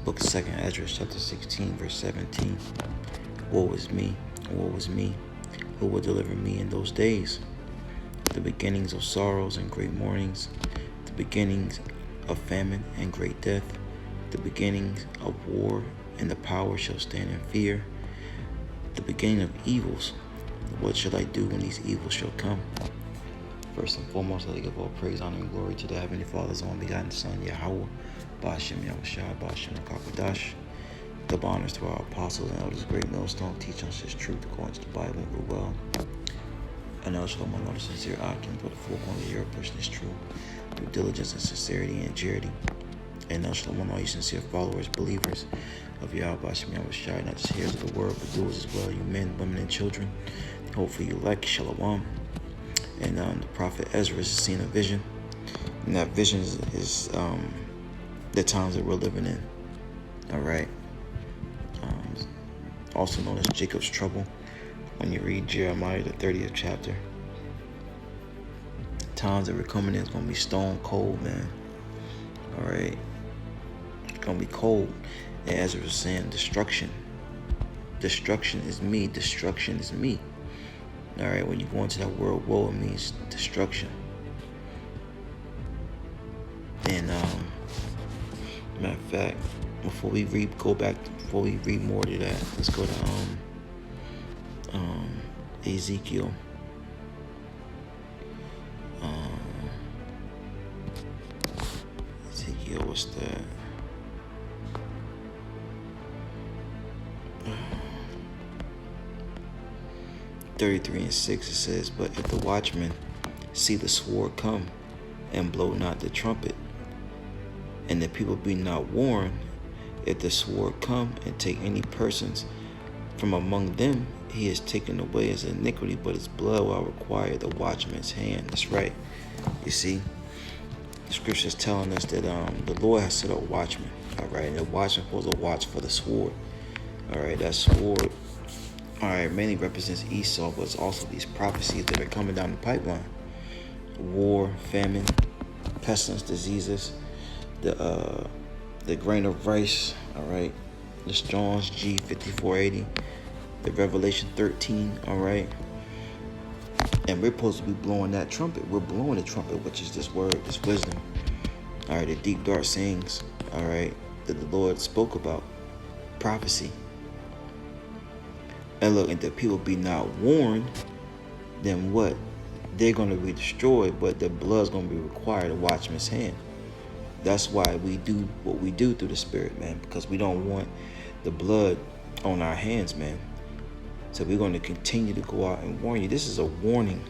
Book of 2nd Ezra, chapter 16, verse 17. Woe is me, woe is me, who will deliver me in those days? The beginnings of sorrows and great mournings, the beginnings of famine and great death, the beginnings of war, and the power shall stand in fear. The beginning of evils, what shall I do when these evils shall come? First and foremost, let me give all praise, honor, and glory to the Heavenly Father's only begotten Son, Yahweh, Bashem Yahushua, Bashem Kakadash. Double honors to our apostles and elders, great millstone, teach us His truth according to the Bible and rule well. And El Shalom, my Lord, sincere Akim, for the four corners of the earth, pushing His truth through diligence and sincerity and charity. And El Shalom, all you sincere followers, believers of Yahweh, Bashem Yahushua, not just hearers of the word, but doers as well, you men, women, and children. Hopefully you like Shalom. And the prophet Ezra is seeing a vision, and that vision is the times that we're living in. All right. Also known as Jacob's trouble. When you read Jeremiah, the 30th chapter, times that we're coming in is gonna be stone cold, man. All right. It's gonna be cold. And Ezra was saying, destruction. Destruction is me. Destruction is me. All right, when you go into that word woe, it means destruction. And matter of fact, before we read more to that, let's go to Ezekiel. Ezekiel, what's that? 33 and 6, it says, but if the watchman see the sword come, and blow not the trumpet, and the people be not warned, if the sword come and take any persons from among them, he is taken away as iniquity, but his blood will require the watchman's hand. That's right. You see, the scripture is telling us that the Lord has set up watchmen. All right, and the watchman is supposed to watch for the sword. All right, that sword, all right, mainly represents Esau, but it's also these prophecies that are coming down the pipeline. War, famine, pestilence, diseases, the grain of rice, all right, the Strong's G 5480, the Revelation 13, all right. And we're supposed to be blowing that trumpet. We're blowing the trumpet, which is this word, this wisdom. All right, the deep, dark sayings, all right, that the Lord spoke about, prophecy. And look, if the people be not warned, then what? They're going to be destroyed, but the blood's going to be required, a watchman's hand. That's why we do what we do through the Spirit, man, because we don't want the blood on our hands, man. So we're going to continue to go out and warn you. This is a warning.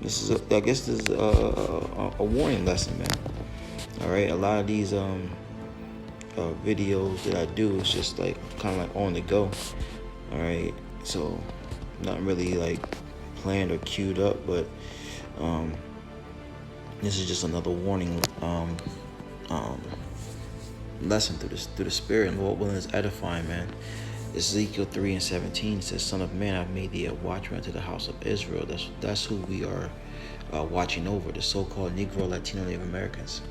This is, this is a warning lesson, man. All right, a lot of these videos that I do is just like kind of like on the go. All right, so not really like planned or queued up, but this is just another warning lesson through the Spirit, and Lord willing is edifying, man. Ezekiel 3 and 17 says, "Son of man, I've made thee a watchman to the house of Israel." That's who we are watching over, the so-called Negro, Latino, Native Americans,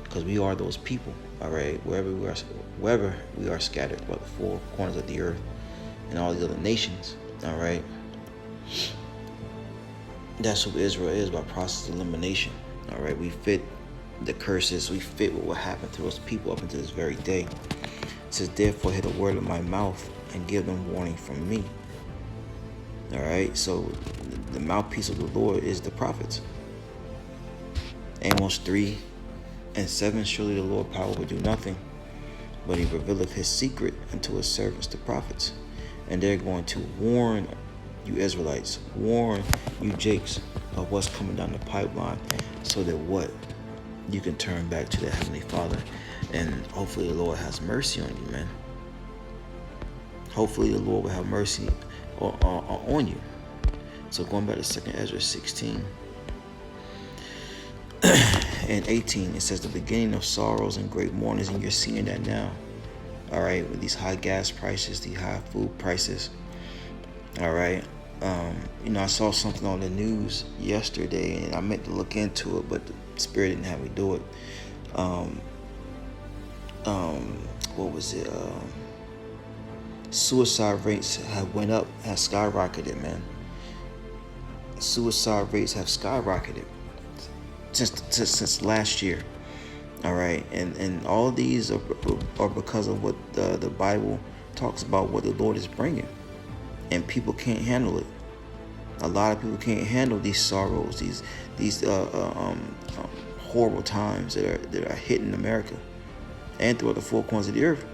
because we are those people. All right, wherever we are scattered, about the four corners of the earth and all the other nations. All right, that's who Israel is by process of elimination. All right, we fit the curses, we fit what will happen to those people up until this very day. It says, "Therefore hear the word of my mouth and give them warning from me." All right, so the mouthpiece of the Lord is the prophets. Amos 3 and 7, "Surely the Lord power will do nothing, but he revealeth his secret unto his servants, the prophets." And they're going to warn you Israelites, warn you Jakes of what's coming down the pipeline, so that what? You can turn back to the Heavenly Father, and hopefully the Lord has mercy on you, man. Hopefully the Lord will have mercy on you. So going back to 2nd Ezra 16 and 18, it says, "The beginning of sorrows and great mournings," and you're seeing that now. All right, with these high gas prices, these high food prices. All right, I saw something on the news yesterday, and I meant to look into it, but the Spirit didn't have me do it. what was it? Suicide rates have went up, has skyrocketed, man. Suicide rates have skyrocketed since last year. All right, and all of these are because of what the Bible talks about, what the Lord is bringing, and people can't handle it. A lot of people can't handle these sorrows, these horrible times that are hitting America and throughout the four corners of the earth.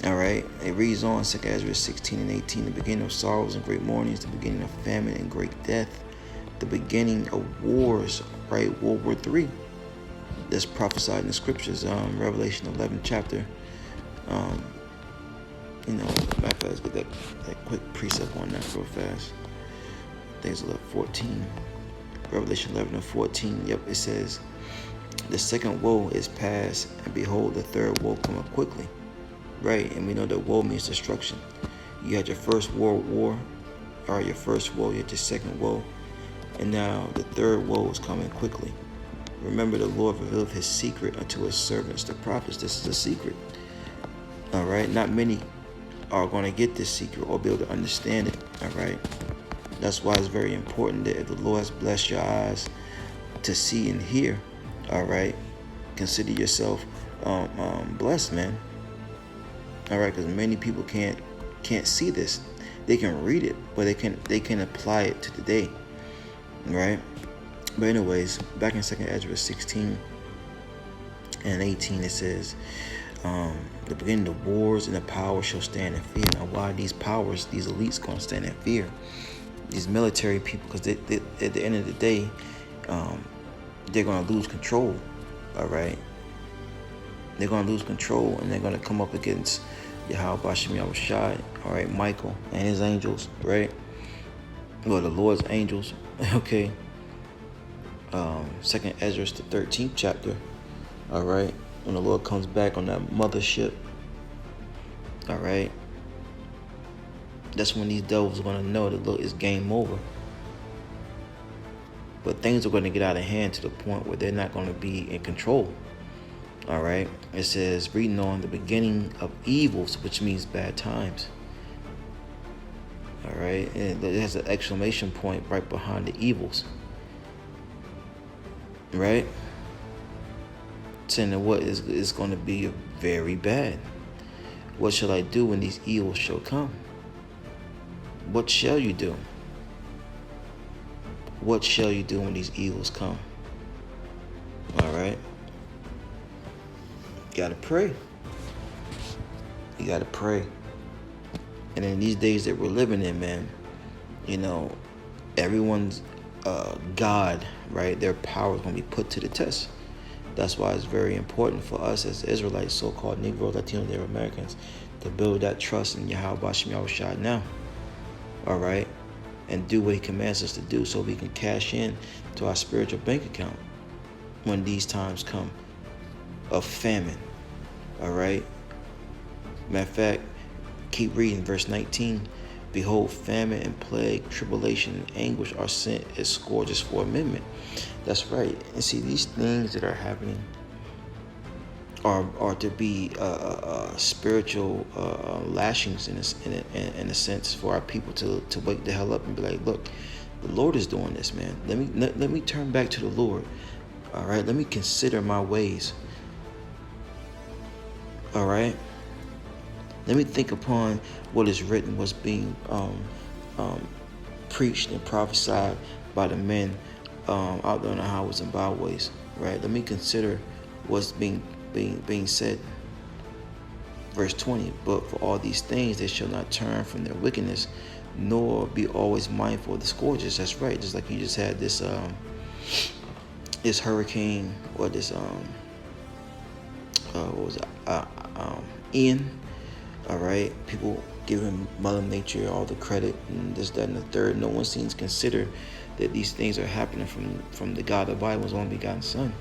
All right, it reads on, 2 Ezra 16 and 18, the beginning of sorrows and great mournings, the beginning of famine and great death, the beginning of wars, right? World War III. That's prophesied in the scriptures, Revelation 11 chapter. Matter of fact, let's get that quick precept on that real fast. I think it's 14. Revelation 11 and 14. Yep, it says, the second woe is past, and behold, the third woe cometh quickly. Right, and we know that woe means destruction. You had your first world war, or your first woe, you had your second woe, and now the third woe is coming quickly. Remember, the Lord revealed his secret unto his servants, the prophets. This is a secret. All right, not many are going to get this secret or be able to understand it. All right, that's why it's very important that if the Lord has blessed your eyes to see and hear, all right, consider yourself blessed, man. All right, because many people can't see this. They can read it, but they can apply it to today, right? But anyways, back in 2 Ezra 16 and 18, it says, the beginning of wars and the power shall stand in fear. Now, why these powers, these elites, gonna stand in fear? These military people, because they, at the end of the day, they're gonna lose control. All right. They're going to lose control, and they're going to come up against Yahweh Bashem Yahushai, all right, Michael and his angels, right? Or the Lord's angels, okay? 2 Ezra, the 13th chapter, all right? When the Lord comes back on that mothership, all right? That's when these devils are going to know that, look, it's game over. But things are going to get out of hand to the point where they're not going to be in control. All right, it says, reading on, the beginning of evils, which means bad times. All right, and it has an exclamation point right behind the evils. Right, saying that what is going to be very bad. What shall I do when these evils shall come? What shall you do? What shall you do when these evils come? All right. You gotta pray. You gotta pray. And in these days that we're living in, man, everyone's God, right? Their power is gonna be put to the test. That's why it's very important for us as Israelites, so-called Negro, Latino, Native Americans, to build that trust in Yahweh Bashem Yahushai now. All right, and do what He commands us to do, so we can cash in to our spiritual bank account when these times come of famine. All right. Matter of fact, keep reading verse 19. Behold, famine and plague, tribulation and anguish are sent as scourges for amendment. That's right. And see, these things that are happening are to be spiritual lashings in a sense for our people to wake the hell up and be like, look, the Lord is doing this, man. Let me turn back to the Lord. All right, let me consider my ways. All right, let me think upon what is written, what's being preached and prophesied by the men out there on the highways and byways. Right, let me consider what's being said. Verse 20, but for all these things they shall not turn from their wickedness, nor be always mindful of the scourges. That's right. Just like you just had this hurricane, or this what was it? Ian. All right, people giving Mother Nature all the credit and this, that, and the third. No one seems to consider that these things are happening from the God of the Bible's only begotten Son.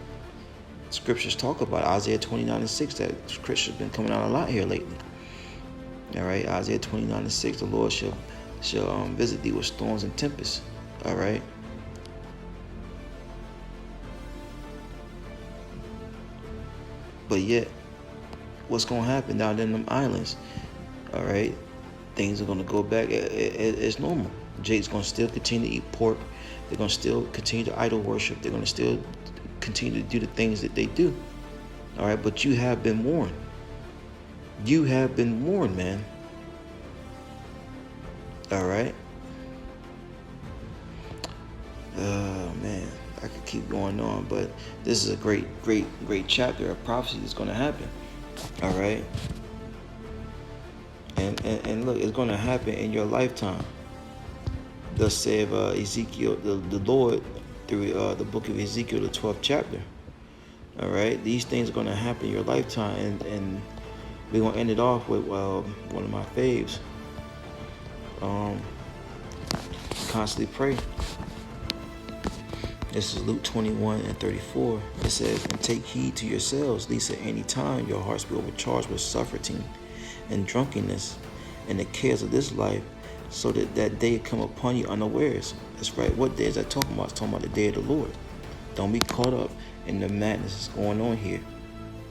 Scriptures talk about Isaiah 29 and 6. That scripture's been coming out a lot here lately. All right, Isaiah 29 and 6. The Lord shall visit thee with storms and tempests. All right. But yet, what's going to happen down in them islands. All right, things are going to go back. It's normal. Jake's going to still continue to eat pork. They're going to still continue to idol worship. They're going to still continue to do the things that they do. All right, but you have been warned. You have been warned, man. All right. Man, I could keep going on, but this is a great chapter of prophecy that's going to happen. All right. And look, it's going to happen in your lifetime. Thus saith Ezekiel, the Lord, through the book of Ezekiel, the 12th chapter. All right, these things are going to happen in your lifetime, and we're going to end it off with one of my faves. Constantly pray. This is Luke 21:34. It says, "And take heed to yourselves, lest at any time your hearts be overcharged with suffering and drunkenness and the cares of this life, so that day come upon you unawares." That's right. What day is that talking about? It's talking about the day of the Lord. Don't be caught up in the madness that's going on here,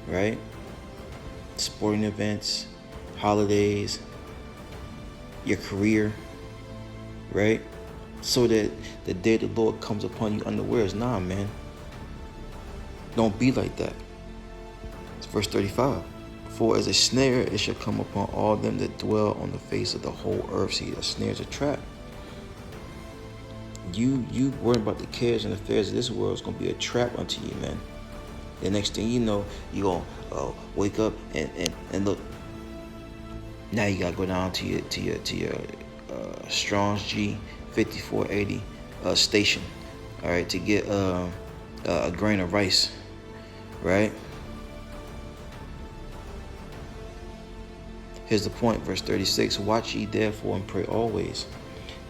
right? Sporting events, holidays, your career, right? So that the day of the Lord comes upon you unawares. Nah, man. Don't be like that. It's verse 35. "For as a snare it shall come upon all them that dwell on the face of the whole earth." See, a snare is a trap. You worrying about the cares and affairs of this world is going to be a trap unto you, man. The next thing you know, you're going to wake up and look. Now you got to go down to your Strong's G 5480 station, all right, to get a grain of rice, right? Here's the point, verse 36. "Watch ye therefore and pray always,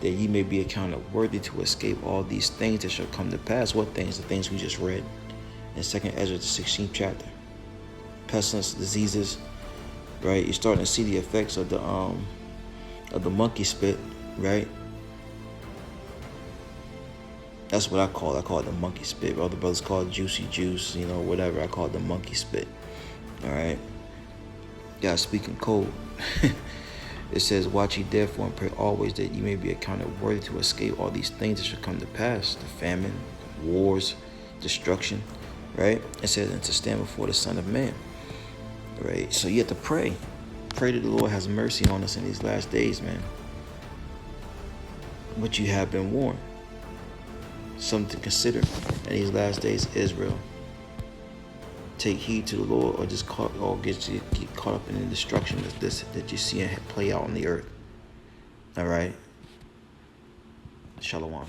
that ye may be accounted worthy to escape all these things that shall come to pass." What things? The things we just read in 2nd Ezra, the 16th chapter. Pestilence, diseases, right? You're starting to see the effects of the monkey spit, right? That's what I call it. I call it the monkey spit. Other brothers call it juicy juice, whatever. I call it the monkey spit. All right. Yeah, speaking code. It says, "Watch ye therefore and pray always, that ye may be accounted worthy to escape all these things that shall come to pass." The famine, wars, destruction, right? It says, "And to stand before the Son of Man." Right? So you have to pray. Pray that the Lord has mercy on us in these last days, man. But you have been warned. Something to consider in these last days, Israel. Take heed to the Lord, or just get caught up in the destruction that you see play out on the earth. All right. Shalom.